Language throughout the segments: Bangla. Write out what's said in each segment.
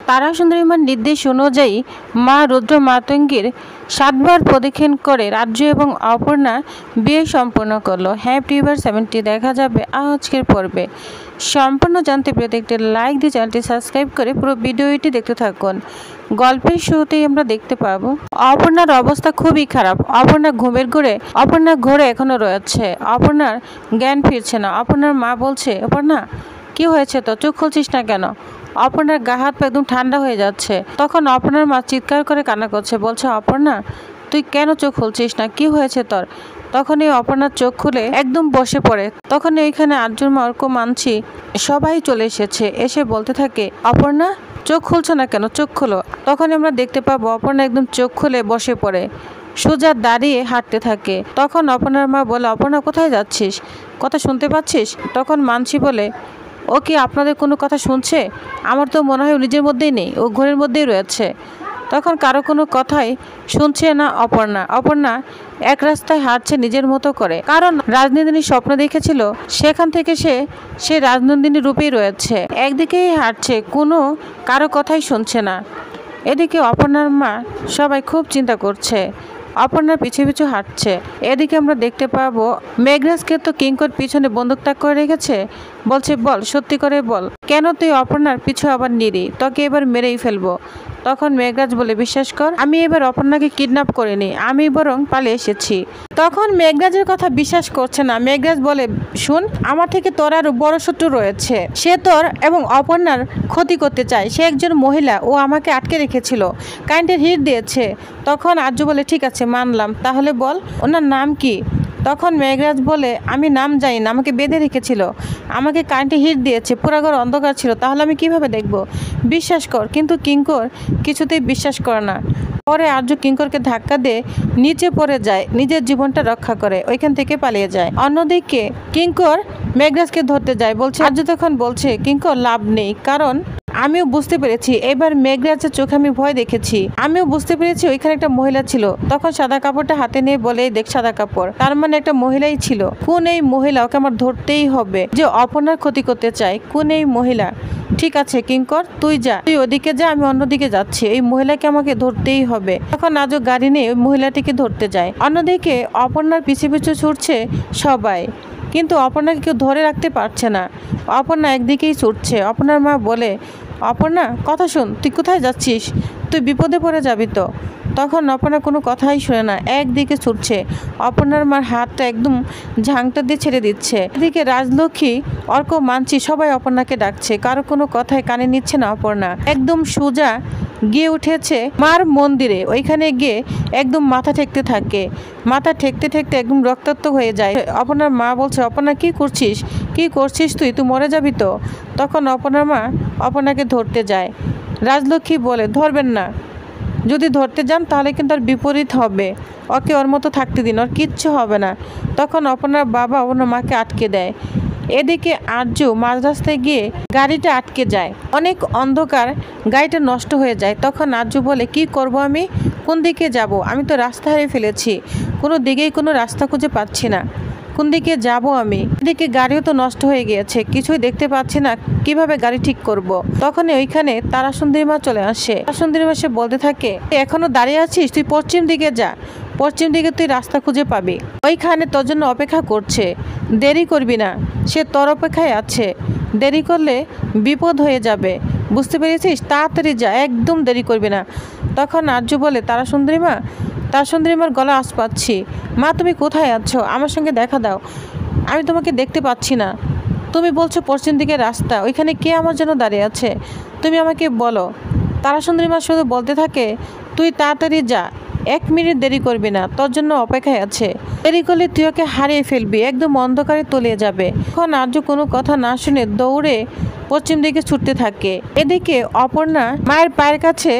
তারাসুন্দরীমার নির্দেশ অনুযায়ী মা রুদ্র মাতঙ্গীর 7 বার প্রদক্ষিণ করে রাজ্য এবং অপর্ণা বিয়ে সম্পন্ন করলো। হ্যাঁ ভিউয়ার্স, 70 দেখা যাবে আজকের পর্বে। সম্পূর্ণ জানতে প্রত্যেকটি লাইক দিয়ে চ্যানেলটি সাবস্ক্রাইব করে পুরো ভিডিওটি দেখতে থাকুন। গল্পের শুরুতেই আমরা দেখতে পাবো অপর্ণার অবস্থা খুবই খারাপ। অপর্ণা ঘরে এখনো রয়েছে। অপর্ণার জ্ঞান ফিরছে না। অপর্ণার মা বলছে, অপর্ণা কি হয়েছে, তো চোখ খুলছিস না কেন? অপর্ণার গা হাত পা একদম ঠান্ডা হয়ে যাচ্ছে। তখন অপর্ণার মা চিৎকার করে কান্না করছে, বলছে, অপর্ণা তুই কেন চোখ খুলছিস না, কি হয়েছে তোর? তখন এই অপর্ণার চোখ খুলে একদম বসে পড়ে। তখন এইখানে আর্যুর মা, অর্ক, মানছি সবাই চলে এসেছে। এসে বলতে থাকে, অপর্ণা চোখ খুলছো না কেন, চোখ খুলো। তখন আমরা দেখতে পাবো অপর্ণা একদম চোখ খুলে বসে পড়ে, সোজা দাঁড়িয়ে হাঁটতে থাকে। তখন অপর্ণার মা বলে, অপর্ণা কোথায় যাচ্ছিস, কথা শুনতে পাচ্ছিস? তখন মানছি বলে, ও কি আপনাদের কোনো কথা শুনছে? আমার তো মনে হয় ও নিজের মধ্যেই নেই, ও ঘরের মধ্যেই রয়েছে। তখন কারো কোনো কথাই শুনছে না অপর্ণা এক রাস্তায় হাঁটছে নিজের মতো করে, কারণ রাজনন্দিনীর স্বপ্ন দেখেছিল সেখান থেকে সে রাজনন্দিনী রূপেই রয়েছে। একদিকেই হাঁটছে, কোনো কারো কথাই শুনছে না। এদিকে অপর্ণার মা সবাই খুব চিন্তা করছে, অপর্ণার পিছু পিছু হাঁটছে। এদিকে আমরা দেখতে পাবো মেঘরাজকে তো কিঙ্কর পিছনে বন্দুক তাক করে রেখেছে। বলছে, বল, সত্যি করে বল, কেন তুই অপর্ণার পিছু আবার নিলি? তোকে এবার মেরেই ফেলবো। তখন মেঘরাজ বলে, বিশ্বাস কর, আমি এবার অপর্ণাকে কিডন্যাপ করিনি, আমি বরং পালিয়ে এসেছি। তখন মেঘরাজের কথা বিশ্বাস করছে না। মেঘরাজ বলে, শুন, আমার থেকে তোর আরো বড় শত্রু রয়েছে। সে তোর এবং অপর্ণার ক্ষতি করতে চায়। সে একজন মহিলা, ও আমাকে আটকে রেখেছিল, কারেন্টের হিট দিয়েছে। তখন আর্য বলে, ঠিক আছে মানলাম, তাহলে বল ওনার নাম কি? তখন মেঘরাজ বলে, আমি নাম জানি না, আমাকে বেঁধে রেখেছিল, আমাকে কারেন্টে হিট দিয়েছে, পুরো ঘর অন্ধকার ছিল, তাহলে আমি কিভাবে দেখব? বিশ্বাস কর। কিন্তু কিঙ্কর কিছুতেই বিশ্বাস করে না। পরে আর্য কিঙ্করকে ধাক্কা দিয়ে নিচে পড়ে যায়, নিজের জীবনটা রক্ষা করে ওইখান থেকে পালিয়ে যায়। অন্যদিকে কিঙ্কর মেঘরাজকে ধরতে যায়। বলছে, আর্য তখন বলছে, কিঙ্কর লাভ নেই, কারণ আমিও বুঝতে পেরেছি, এবার মেঘরাজের চোখে আমি ভয় দেখেছি। আমিও বুঝতে পেরেছি ওইখানে একটা মহিলা ছিল। তখন সাদা কাপড়টা হাতে নিয়ে বলে, দেখ সাদা কাপড়, তার মানে একটা মহিলাই ছিল। কোন এই মহিলা? ওকে আমার ধরতেই হবে, যে অপর্ণার ক্ষতি করতে চায়। কোন এই মহিলা? ঠিক আছে কিঙ্কর, তুই যা, তুই ওদিকে যা, আমি অন্যদিকে যাচ্ছি, এই মহিলাকে আমাকে ধরতেই হবে। তখন আজও গাড়ি নিয়ে ওই মহিলাটিকে ধরতে যায়। অন্যদিকে অপর্ণার পিছু পিছু ছুটছে সবাই, কিন্তু অপর্ণাকে কেউ ধরে রাখতে পারছে না। অপর্ণা একদিকেই ছুটছে। অপর্ণার মা বলে, অপর্ণা কথা শোন, তুই কোথায় যাচ্ছিস? তুই বিপদে পড়ে যাবি তো। তখন অপর্ণা কোনো কথাই শুনে না, একদিকে ছুটছে। অপর্ণার মার হাতটা একদম ঝাংটা দিয়ে ছেড়ে দিচ্ছে। এদিকে রাজলক্ষ্মী, অর্ক, মানছি সবাই অপর্ণাকে ডাকছে, কারো কোনো কথায় কানে নিচ্ছে না। অপর্ণা একদম সোজা গিয়ে উঠেছে মার মন্দিরে। ওইখানে গিয়ে একদম মাথা ঠেকতে থাকে। মাথা ঠেকতে ঠেকতে একদম রক্তাক্ত হয়ে যায়। অপর্ণার মা বলছে, অপর্ণা কি করছিস, কি করছিস তুই মরে যাবি তো। তখন অপর্ণার মা অপর্ণাকে ধরতে যায়। রাজলক্ষ্মী বলে, ধরবেন না, যদি ধরতে যান তাহলে কিন্তু আর বিপরীত হবে, ওকে ওর মতো থাকতে দিন, ওর কিচ্ছু হবে না। তখন অপর্ণার বাবা অপর্ণার মাকে আটকে দেয়। এদিকে আর্য মাঝ রাস্তায় গিয়ে গাড়িটা আটকে যায়। অনেক অন্ধকার, গাড়িটা নষ্ট হয়ে যায়। তখন আর্য বলে, কি করব আমি, কোন দিকে যাব? আমি তো রাস্তা হারিয়ে ফেলেছি, কোনো দিকেই কোনো রাস্তা খুঁজে পাচ্ছি না, কোন দিকে যাব আমি? এদিকে গাড়িও তো নষ্ট হয়ে গিয়েছে, কিছুই দেখতে পাচ্ছি না, কিভাবে গাড়ি ঠিক করব? তখন ওইখানে তারাসুন্দরী মা চলে আসে। তারাসুন্দরী মা সে বলতে থাকে, এখনো দাঁড়িয়ে আছিস? তুই পশ্চিম দিকে যা, পশ্চিম দিকে তুই রাস্তা খুঁজে পাবি, ওইখানে তোর জন্য অপেক্ষা করছে, দেরি করবি না, সে তোর অপেক্ষায় আছে, দেরি করলে বিপদ হয়ে যাবে, বুঝতে পেরেছিস? তাড়াতাড়ি যা, একদম দেরি করবি না। তখন আর্য বলে, তারাসুন্দরী মা, তারাসুন্দরী মার গলা আঁচ পাচ্ছি, মা তুমি কোথায় আছো, আমার সঙ্গে দেখা দাও, আমি তোমাকে দেখতে পাচ্ছি না। তুমি বলছো পশ্চিম দিকে রাস্তা, ওইখানে কে আমার জন্য দাঁড়িয়ে আছে, তুমি আমাকে বলো। তারাসুন্দরী মা শুধু বলতে থাকে, তুই তাড়াতাড়ি যা, 1 মিনিট দেরি করবি না, তোর জন্য অপেক্ষায় আছে, দেরি করলে তুই ওকে হারিয়ে ফেলবি, একদম অন্ধকারে তলিয়ে যাবে। এখন আর্য কোনো কথা না শুনে দৌড়ে পশ্চিম দিকে ছুটতে থাকে। এদিকে অপর্ণা মায়ের পায়ের কাছে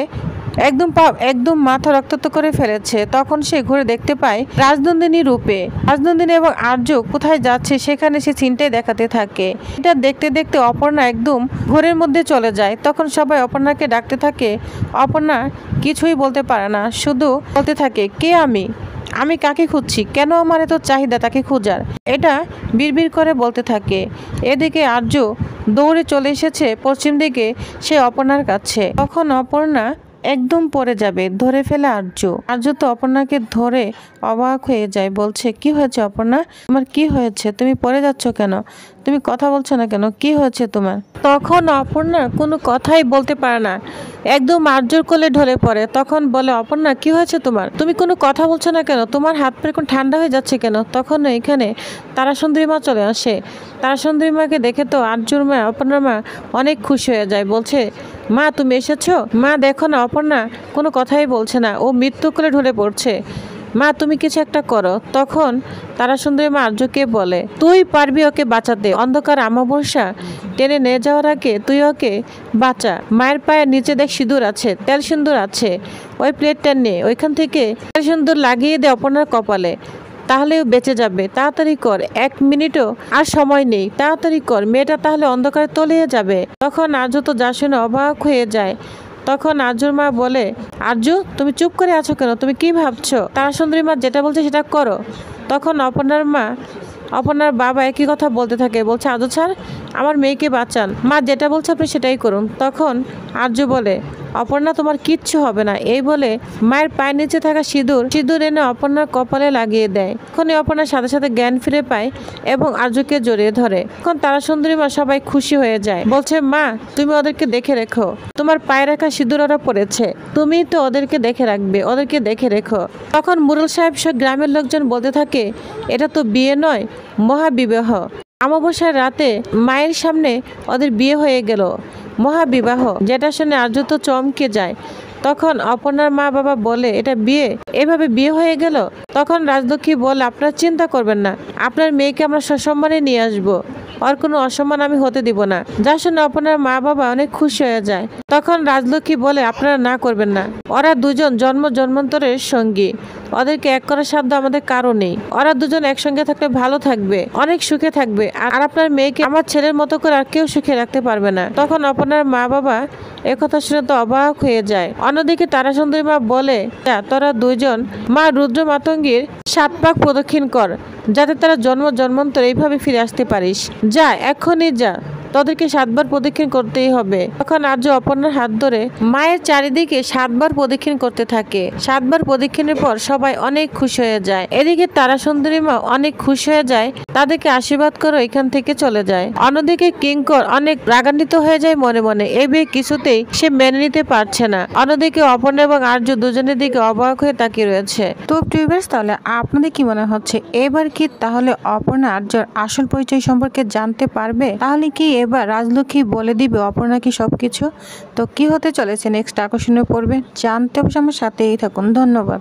একদম মাথা রক্তাক্ত করে ফেলেছে। তখন সে ঘুরে দেখতে পায় রাজনন্দিনী রূপে। রাজনন্দিনী এবং আর্য কোথায় যাচ্ছে সেখানে সে চিন্তায় দেখাতে থাকে। এটা দেখতে দেখতে অপর্ণা একদম ঘরের মধ্যে চলে যায়। তখন সবাই অপর্ণাকে ডাকতে থাকে। অপর্ণা কিছুই বলতে পারে না, শুধু বলতে থাকে, কে আমি, আমি কাকে খুঁজছি, কেন আমার এত চাহিদা তাকে খোঁজার, এটা বিড়বিড় করে বলতে থাকে। এদিকে আর্য দৌড়ে চলে এসেছে পশ্চিম দিকে সে অপর্ণার কাছে। তখন অপর্ণা একদম পড়ে যাবে, ধরে ফেলে আর্য। আর্য তো অপর্ণাকে ধরে অবাক হয়ে যায়, বলছে কি হয়েছে অপর্ণা, তোমার কি হয়েছে, তুমি পড়ে যাচ্ছ কেন, তুমি কথা বলছো না কেন, কি হয়েছে তোমার? তখন অপর্ণা কোনো কথাই বলতে পারে না, একদম আর্যর কোলে ঢলে পড়ে। তখন বলে অপর্ণা কি হয়েছে তোমার, তুমি কোনো কথা বলছো না কেন, তোমার হাত পা এখন ঠান্ডা হয়ে যাচ্ছে কেন? তখন এখানে তারাসুন্দরী মা চলে আসে। তারাসুন্দরী মাকে দেখে তো আর্যর মা অপর্ণার মা অনেক খুশি হয়ে যায়, বলছে মা তুমি এসেছো? মা দেখো না অপর্ণা কোনো কথাই বলছে না, ও মৃত্যু কোলে ঢলে পড়ছে, মা তুমি কিছু একটা করো। তখন তারাসুন্দরী মা আর্যকে বলে তুই পারবি ওকে বাঁচাতে, অন্ধকার আমাবস্যা টেনে নিয়ে যাওয়ার আগে তুই ওকে বাঁচা। মায়ের পায়ের নিচে দেখ সিঁদুর আছে, তেল সিঁদুর আছে, ওই প্লেটটা নিয়ে ওইখান থেকে তেল সিঁদুর লাগিয়ে দে অপর্ণার কপালে, তাহলেও বেঁচে যাবে। তাড়াতাড়ি কর, 1 মিনিটও আর সময় নেই, তাড়াতাড়ি কর, মেয়েটা তাহলে অন্ধকারে তলিয়ে যাবে। তখন আর্য তো যা শুনে অবাক হয়ে যায়। তখন আর্যর মা বলে আর্য তুমি চুপ করে আছো কেন, তুমি কি ভাবছো? তারাসুন্দরী মা যেটা বলছে সেটা করো। তখন অপর্ণার বাবা একই কথা বলতে থাকে, বলছে আর্য স্যার আমার মেয়েকে বাঁচান, মা যেটা বলছে আপনি সেটাই করুন। তখন আর্য বলে অপর্ণা তোমার কিচ্ছু হবে না, এই বলে মায়ের পায়ের নিচে থাকা সিঁদুর এনে অপর্ণার কপালে লাগিয়ে দেয়। তখনই অপর্ণার সাথে সাথে জ্ঞান ফিরে পায় এবং আর্যকে জড়িয়ে ধরে। তখন তারাসুন্দরী মা সবাই খুশি হয়ে যায়, বলছে মা তুমি ওদেরকে দেখে রেখো, তোমার পায়ে রাখা সিঁদুর ওরা পড়েছে, তুমি তো ওদেরকে দেখে রাখবে, ওদেরকে দেখে রেখো। তখন মুরুল সাহেব সব গ্রামের লোকজন বলতে থাকে এটা তো বিয়ে নয়, মহাবিবাহ। অমাবস্যার রাতে মায়ের সামনে ওদের বিয়ে হয়ে গেল, মহাবিবাহ। যেটা শুনে আর্য তো চমকে যায়। তখন অপর্ণার মা বাবা বলে এটা বিয়ে, এভাবে বিয়ে হয়ে গেল? তখন রাজলক্ষ্মী বলে আপনারা চিন্তা করবেন না, আপনার মেয়েকে আমরা সসম্মানে নিয়ে আসবো, আর কোনো অসম্মান আমি হতে দিব না। যা শুনে অপর্ণার মা বাবা অনেক খুশি হয়ে যায়। তখন রাজলক্ষ্মী বলে আপনারা না করবেন না, ওরা দুজন জন্মান্তরের সঙ্গী, ওদেরকে এক করার সাধ্য আমাদের কারো নেই, ওরা দুজন একসঙ্গে থাকলে ভালো থাকবে, অনেক সুখে থাকবে, আর আপনার মেয়েকে আমার ছেলের মতো করে আর কেউ সুখে রাখতে পারবে না। তখন অপর্ণার মা বাবা একথা শুনে তো অবাক হয়ে যায়। অন্যদিকে তারাসুন্দরী মা বলে তোরা দুইজন মা রুদ্র মাতঙ্গীর 7 পাক প্রদক্ষিণ কর, যাতে তারা জন্মান্তর এইভাবে ফিরে আসতে পারিস, যা এখনই যা, তোদেরকে 7 বার প্রদক্ষিণ করতেই হবে। তখন আর্য অপর্ণার হাত ধরে মায়ের চারিদিকে 7 বার প্রদক্ষিণ করতে থাকে। 7 বার প্রদক্ষিণের পর সবাই অনেক খুশি হয়ে যায়। এদিকে তারাসুন্দরী মা অনেক খুশি হয়ে যায়, তাদেরকে আশীর্বাদ করে এখান থেকে চলে যায়। অন্যদিকে কিঙ্কর অনেক রাগান্বিত হয়ে যায় মনে মনে, এই বিয়ে কিছুতেই সে মেনে নিতে পারছে না। অন্যদিকে অপর্ণা এবং আর্য দুজনের দিকে অবাক হয়ে তাকিয়ে রয়েছে। তো টিউবার্স তাহলে আপনাদের কি মনে হচ্ছে, এবার কি তাহলে অপর্ণা আর্যর আসল পরিচয় সম্পর্কে জানতে পারবে? তাহলে কি এবার রাজলক্ষ্মী বলে দিবে অপর্ণা কি সবকিছু? তো কি হতে চলেছে নেক্সট আকর্ষণীয় পর্বে জানতে অবশ্যই আমার সাথেই থাকুন। ধন্যবাদ।